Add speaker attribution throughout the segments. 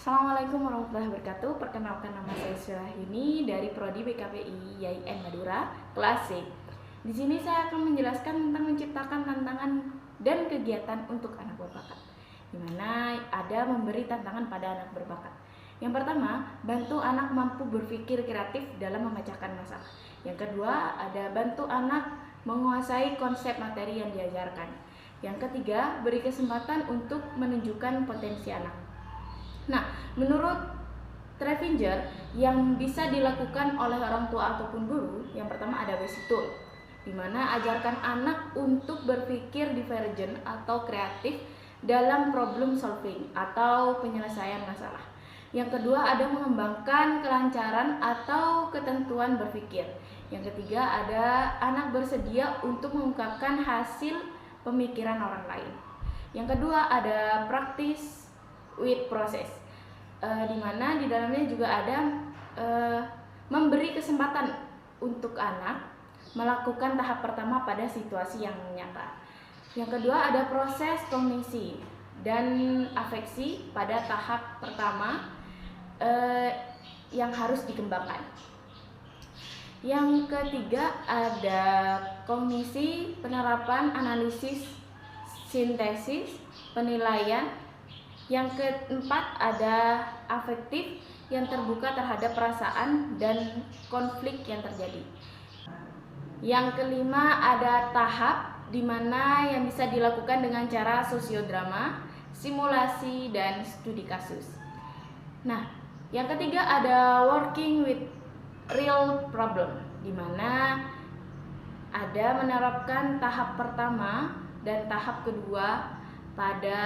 Speaker 1: Assalamualaikum warahmatullahi wabarakatuh. Perkenalkan, nama saya Syahini dari Prodi BKPI YIN Madura, kelas C. Di sini saya akan menjelaskan tentang menciptakan tantangan dan kegiatan untuk anak berbakat, di mana ada memberi tantangan pada anak berbakat. Yang pertama, bantu anak mampu berpikir kreatif dalam memecahkan masalah. Yang kedua, ada bantu anak menguasai konsep materi yang diajarkan. Yang ketiga, beri kesempatan untuk menunjukkan potensi anak. Nah, menurut Trevinger, yang bisa dilakukan oleh orang tua ataupun guru, yang pertama ada basic tool, di mana ajarkan anak untuk berpikir divergent atau kreatif dalam problem solving atau penyelesaian masalah. Yang kedua ada mengembangkan kelancaran atau ketentuan berpikir. Yang ketiga ada anak bersedia untuk mengungkapkan hasil pemikiran orang lain. Yang kedua ada practice with process, di mana di dalamnya juga ada memberi kesempatan untuk anak melakukan tahap pertama pada situasi yang nyata. Yang kedua ada proses kognisi dan afeksi pada tahap pertama yang harus dikembangkan. Yang ketiga ada kognisi, penerapan, analisis, sintesis, penilaian. Yang keempat ada afektif, yang terbuka terhadap perasaan dan konflik yang terjadi. Yang kelima ada tahap, di mana yang bisa dilakukan dengan cara sosiodrama, simulasi, dan studi kasus. Nah, yang ketiga ada working with real problem, di mana ada menerapkan tahap pertama dan tahap kedua pada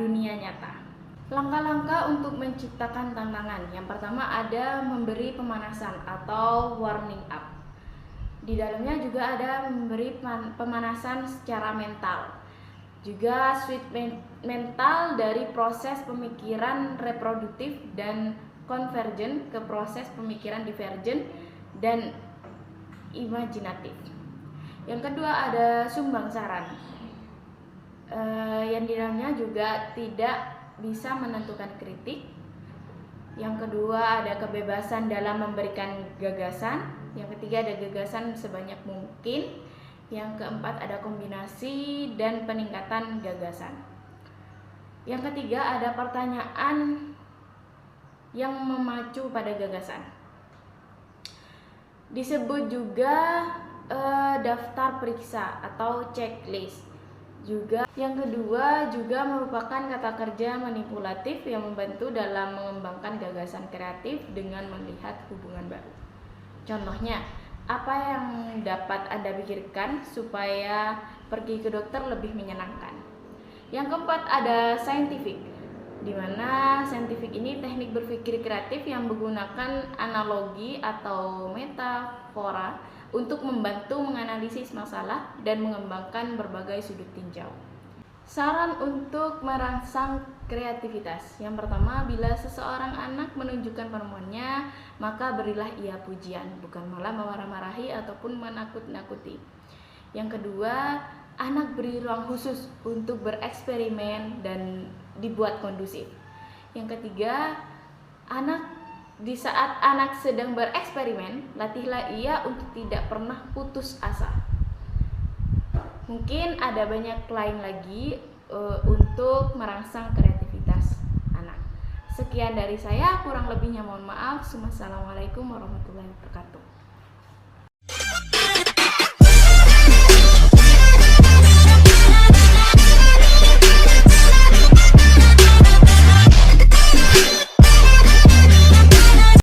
Speaker 1: dunia nyata. Langkah-langkah untuk menciptakan tantangan. Yang pertama ada memberi pemanasan atau warming up. Di dalamnya juga ada memberi pemanasan secara mental. Juga switch mental dari proses pemikiran reproduktif dan konvergen ke proses pemikiran divergen dan imajinatif. Yang kedua ada sumbang saran. Yang di dalamnya juga tidak bisa menentukan kritik. Yang kedua ada kebebasan dalam memberikan gagasan. Yang ketiga ada gagasan sebanyak mungkin. Yang keempat ada kombinasi dan peningkatan gagasan. Yang ketiga ada pertanyaan yang memacu pada gagasan. Disebut juga daftar periksa atau checklist. Juga yang kedua juga merupakan kata kerja manipulatif yang membantu dalam mengembangkan gagasan kreatif dengan melihat hubungan baru. Contohnya, apa yang dapat Anda pikirkan supaya pergi ke dokter lebih menyenangkan? Yang keempat ada scientific, di mana scientific ini teknik berpikir kreatif yang menggunakan analogi atau metafora untuk membantu menganalisis masalah dan mengembangkan berbagai sudut tinjau. Saran untuk merangsang kreativitas. Yang pertama, bila seseorang anak menunjukkan penemuannya, maka berilah ia pujian, bukan malah memarah-marahi ataupun menakut-nakuti. Yang kedua, anak beri ruang khusus untuk bereksperimen dan dibuat kondusif. Yang ketiga, di saat anak sedang bereksperimen, latihlah ia untuk tidak pernah putus asa. Mungkin ada banyak lain lagi untuk merangsang kreativitas anak. Sekian dari saya, kurang lebihnya mohon maaf. Wassalamualaikum warahmatullahi wabarakatuh.